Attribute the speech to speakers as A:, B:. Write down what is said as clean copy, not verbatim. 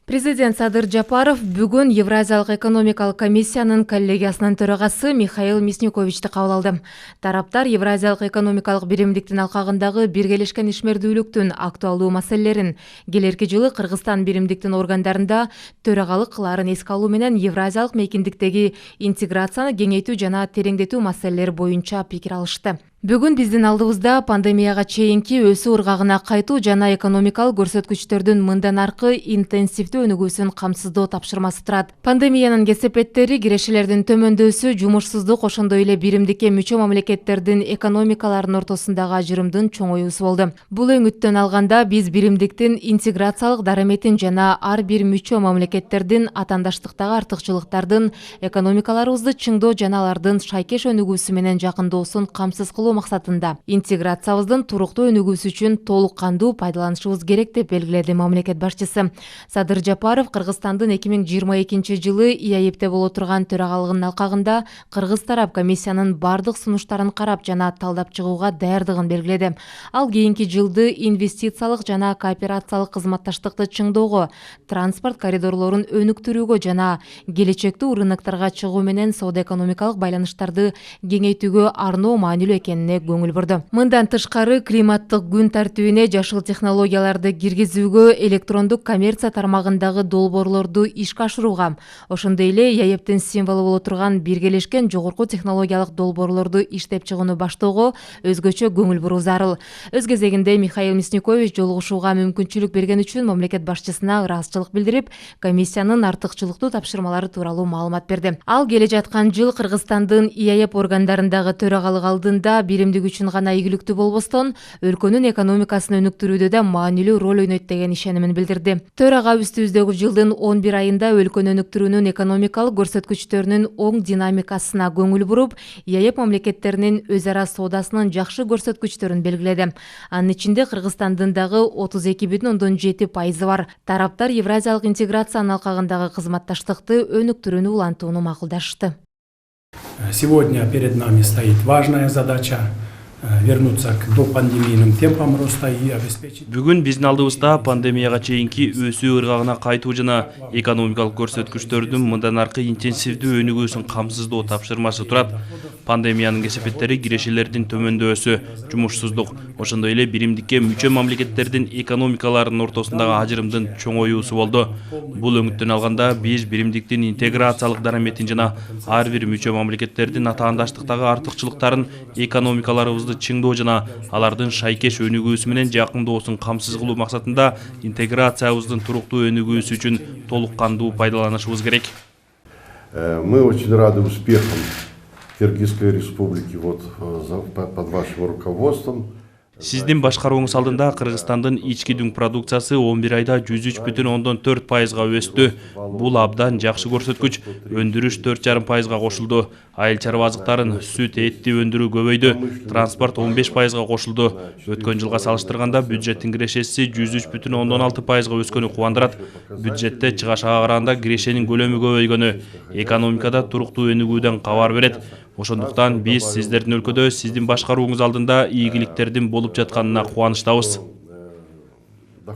A: Президент Садыр Жапаров бүгін Евразиялық экономикалық комиссияның коллегиясының төрағасы Михаил Мясниковичті кабыл алды. Тараптар Евразиялық экономикалық биримдиктин алкагындагы биргелешкен ишмердүүлүктүн актуалдуу маселелерин, келерки жылы Кыргызстан биримдиктин органдарында төрагалык кылаарын эске алуу менен Евразиялык мейкиндиктеги интеграцияны кеңейтүү жана тереңдетүү маселелери боюнча пикир алышты. Бүгүн биздин алдыбызда пандемияга чейинки өсүү ыргагына кайтуу жана экономикалык көрсөткүчтөрдүн мындан аркы интенсивдүү өнүгүүсүн камсыздоо тапшырмасы турат. Пандемиянын кесепеттери кирешелердин төмөндөсү, жумушсуздук, ошондой эле биримдикке мүчө мамлекеттердин экономикаларынын ортосундагы ажырымдын чоңоюусу болду. Бул өңүттөн алганда биз биримдиктин интеграциялык дараметин жана ар бир мүчө мамлекеттердин атаандаштыктагы артыкчылыктардын экономикаларыбызды чыңдоо жана алардын шайкеш өнүгүүсү менен жакындоосун камсыз кылуу максатында интеграциябыздын туруктуу өнүгүүсү үчүн толук кандуу пайдаланышыбыз керек деп белгиледи мамлекет башчысы. Садыр Жапаров Кыргызстандын 2022 жылы ИАЭПте боло турган төрагалыгынын алкагында кыргыз тарап комиссиянын бардык сунуштарын карап жана талдап чыгууга даярдыгын белгиледи. Ал кийинки жылды инвестициялык жана кооперациялык кызматташтыкты чыңдоого, транспорт коридорлорун өнүктүрүүгө жана келечектүү рынокторго чыгуу менен соода-экономикалык байланыштарды кеңейтүүгө арноо маанилүү экенине көңүл бурду. Мындан тышкары климаттык күн тартибине жашыл технологияларды киргизүүгө, электрондук коммерция тармагындагы долбоорлорду ишке ашырууга, ошондой эле ИАЭПтин символу боло турган биргелешкен жогорку технологиялык долбоорлорду иштеп чыгууну баштоого өзгөчө көңүл буруу зарыл. Өз кезегинде Михаил Мясникович жолугушууга мүмкүнчүлүк берген үчүн мамлекет башчысына ыраазычылык билдирип, комиссиянын артыкчылыктуу тапшырмалары тууралуу маалымат берди. Ал келе жаткан жыл Кыргызстандын ИАЭП органдарындагы төрагалык алдында биримдик үчүн гана ийгиликтүү болбостон, өлкөнүн экономикасын өнүктүрүүдө да маанилүү роль ойнойт деген ишенимин билдирди. Төрага үстүбүздөгү жылдын 11 айында өлкөнү өнүктүрүүнүн экономикалык көрсөткүчтөрүнүн оң динамикасына көңүл буруп, ИАЭП мамлекеттеринин өз ара соодасынын жакшы көрсөткүчтөрүн белгиледи. Анын ичинде Кыргызстандын дагы 32,7% бар. Тараптар Евразиялык интеграциянын алкагындагы кызматташтыкты өнүктүрүүнү улантууну макулдашты.
B: Сегодня перед нами стоит важная задача вернуться к допандемийным темпам роста и обеспечить.
C: Бүгүн биздин алдыбызда пандемияга чейинки өсүү ыргагына кайтуу жана экономикалык көрсөткүчтөрдүн мындан аркы интенсивдүү өнүгүүсүн камсыздоо тапшырмасы турат. Пандемиянын кесепеттери кирешелердин төмөндөсү, жумушсуздук, ошондой эле биримдикке мүчө мамлекеттердин экономикаларынын ортосундагы ажырымдын чоңоюусу болду. Бул өңүттөн алганда биз биримдиктин интеграциялык дараметин жана ар бир мүчө мамлекеттердин атаандаштыктагы артыкчылыктарын экономикаларыбызды чыңдоо жана алардын шайкеш өнүгүүсү менен жакындоосун камсыз кылуу максатында интеграциябыздын туруктуу өнүгүүсү үчүн толук кандуу пайдаланышыбыз керек.
D: Мы очень рады успехам Киргизской республики под вашим руководством.
C: Сиздин башкарууңуз алдында Кыргызстандын ички дүң продукциясы 11 айда 103,4%га өстү. Бул абдан жакшы көрсөткүч. Өндүрүш 4,5%га кошулду. Айыл чарбазыктарын, сүт, этти өндүрүү көбөйдү. Транспорт 15%га кошулду. Өткөн жылга салыштырганда бюджеттин кирешеси 103,6%га өскөнү кубандырат. Бюджетте чыгашага караганда кирешенин көлөмү көбөйгөнү экономикада туруктуу өнүгүүдөн кабар берет. Ошондуктан биз сиздердин өлкөдө сиздин башкарууңуз алдында ийгиликтердин болуп жатканына кубанычтабыз.